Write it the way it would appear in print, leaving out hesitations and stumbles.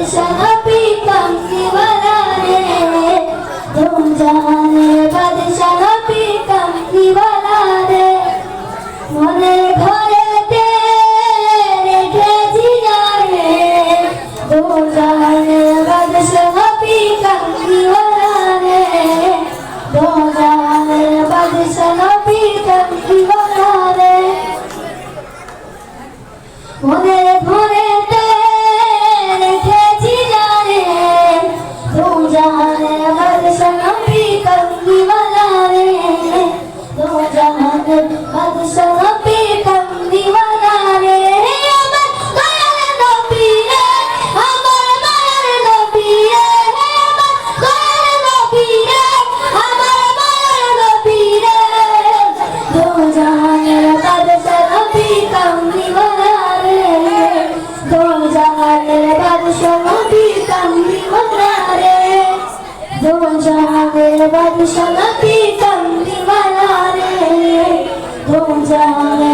बादशाह नबी कमली वाला रे दो जहाনের बादशाह नबी कमली वाला रे মনের ঘরেতে রেখেছি জানে দো জাহানের বাদশাহ নবী কমলি वाला রে দো জাহানের বাদশাহ নবী কমলি वाला রে মনের ঘরেতে রেখেছি জানে দো জাহানের বাদশাহ নবী কমলি वाला রে দো জাহানের বাদশাহ নবী কমলি वाला রে আমার দয়ার নবী রে আমার মায়ের নবী রে আমার দয়ার নবী রে আমার মায়ের নবী রে দো জাহানের বাদশাহ নবী কমলি वाला রে দো জাহানের বাদশাহ নবী কমলি वाला রে দো জাহানের বাদশাহ নবী কমলি वाला রে দো জাহানের